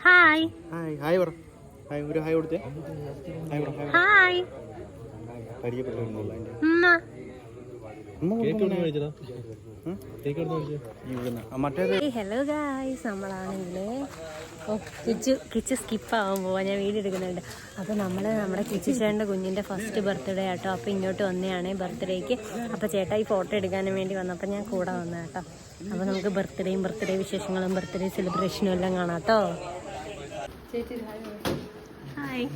Hi hi hi പറ hi ഒരു hi കൊടുത്തേ ഹായ് പറ ഹായ് ഹലോ ഗായ്സ്, നമ്മളാണെങ്കിൽ കിച്ച് സ്കിപ്പാകാൻ പോവാ. ഞാൻ വീഡിയോ എടുക്കുന്നുണ്ട്. അപ്പോൾ നമ്മൾ നമ്മുടെ കിച്ചു ചേട്ടൻ്റെ കുഞ്ഞിൻ്റെ ഫസ്റ്റ് ബർത്ത്ഡേ ആട്ടോ. അപ്പോൾ ഇങ്ങോട്ട് വന്നതാണ് ബർത്ത്ഡേക്ക്. അപ്പോൾ ചേട്ടാ ഈ ഫോട്ടോ എടുക്കാനും വേണ്ടി വന്നപ്പോൾ ഞാൻ കൂടെ വന്ന കേട്ടോ. അപ്പോൾ നമുക്ക് ബർത്ത്ഡേ വിശേഷങ്ങളും ബർത്ത്ഡേ സെലിബ്രേഷനും എല്ലാം കാണാം കേട്ടോ. ഹായ്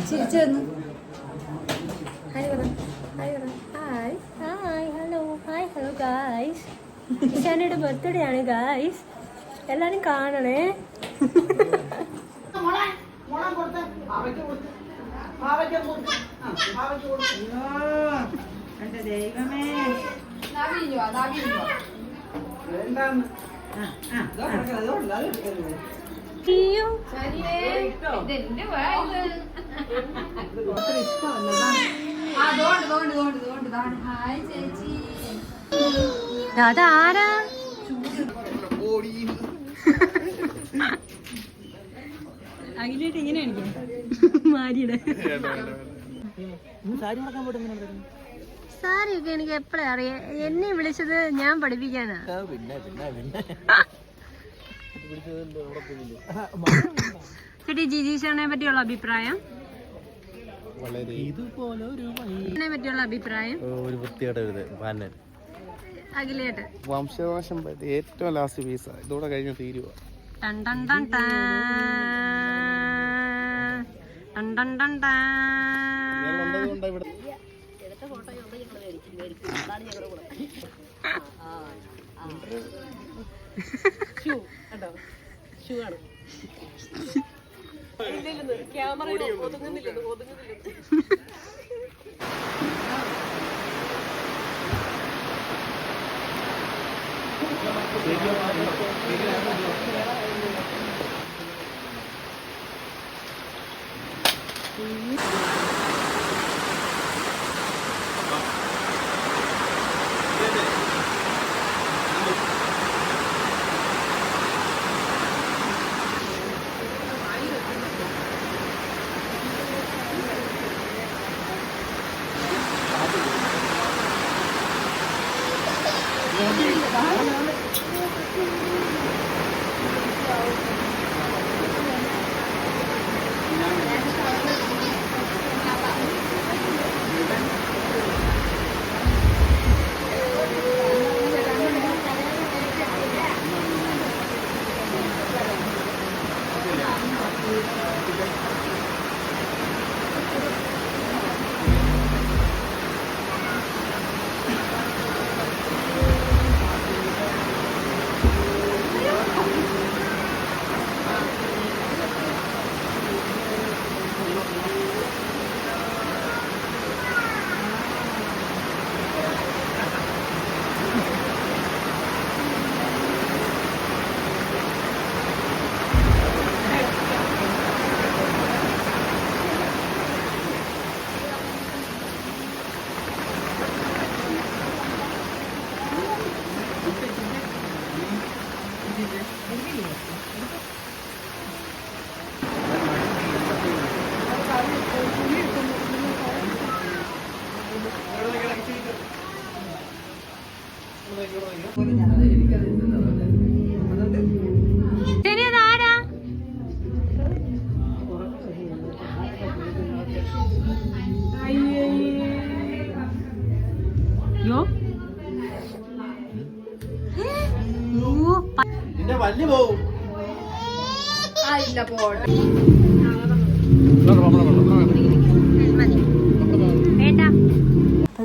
ചിരിച്ചു വന്നു. ഹായ് പറ ഹായ് പറ hi hi hello hi hello guys. ഇഷാനയുടെ ബർത്ത്ഡേ ആണ് ഗായ്സ്, എല്ലാരും കാണണേ. ദൈവമേ അതാരാ? അഖിലേട്ട് ഇങ്ങനെ മാരിയുടെ സാരിയൊക്കെ എനിക്ക് എപ്പോഴേ അറിയാം. എന്നെ വിളിച്ചത് ഞാൻ പഠിപ്പിക്കാനാ. ചേട്ടി ജിജീഷനെ പറ്റിയുള്ള അഭിപ്രായം? പറ്റിയുള്ള അഭിപ്രായം അഖിലേട്ട് വംശനാശം ഏറ്റവും ലാസ്റ്റ് പീസ ഇതോടെ കഴിഞ്ഞ തീരുവ.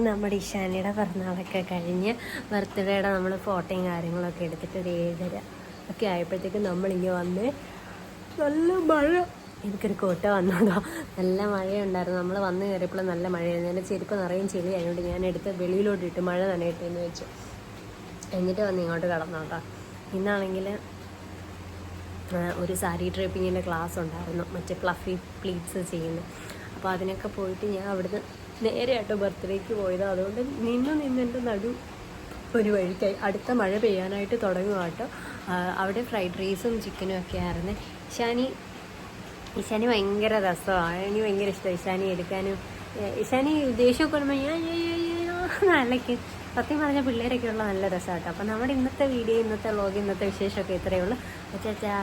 നമ്മുടെ ഇഷാനിയുടെ പിറന്നാളൊക്കെ കഴിഞ്ഞ് ബർത്ത്ഡേയുടെ നമ്മൾ ഫോട്ടോയും കാര്യങ്ങളൊക്കെ എടുത്തിട്ട് ഒരു 7:30 ഒക്കെ ആയപ്പോഴത്തേക്ക് നമ്മളിങ്ങനെ വന്ന് നല്ല മഴ. എനിക്കൊരു കോട്ട വന്നോട്ടോ. നല്ല മഴയുണ്ടായിരുന്നു. നമ്മൾ വന്ന് കയറിയപ്പോൾ നല്ല മഴയായിരുന്നു. എൻ്റെ ചെരുപ്പ് നിറയും ചെളി ആയതുകൊണ്ട് ഞാൻ എടുത്ത് വെളിയിലോട്ട് ഇട്ട് മഴ നനയട്ടെന്ന് വെച്ചു. എന്നിട്ട് വന്ന് ഇങ്ങോട്ട് കിടന്നോട്ടോ. ഇന്നാണെങ്കിൽ ഒരു സാരി ഡ്രൈപ്പിങ്ങിൻ്റെ ക്ലാസ് ഉണ്ടായിരുന്നു, മറ്റേ ഫ്ലഫി പ്ലീറ്റ്സ് ചെയ്യുന്നത്. അപ്പോൾ അതിനൊക്കെ പോയിട്ട് ഞാൻ അവിടുന്ന് നേരെ ആയിട്ട് ബർത്ത്ഡേക്ക് പോയത്. അതുകൊണ്ട് നിന്ന് എൻ്റെ നടു ഒരു വഴിക്കായി. അടുത്ത മഴ പെയ്യാനായിട്ട് തുടങ്ങുക കേട്ടോ. അവിടെ ഫ്രൈഡ് റൈസും ചിക്കനും ഒക്കെ ആയിരുന്നു. ഇഷാനി ഭയങ്കര രസമാണ്. എനിക്ക് ഭയങ്കര ഇഷ്ടമാണ് ഇഷാനി എടുക്കാനും. ഇഷാനി ദേഷ്യമൊക്കെ വരുമ്പോൾ നല്ലക്ക് സത്യം പറഞ്ഞ പിള്ളേരൊക്കെ ഉള്ള നല്ല രസമാണ് കേട്ടോ. അപ്പം നമ്മുടെ ഇന്നത്തെ വീഡിയോ, ഇന്നത്തെ വ്ളോഗ്, ഇന്നത്തെ വിശേഷമൊക്കെ ഇത്രയേ ഉള്ളൂ. ചാ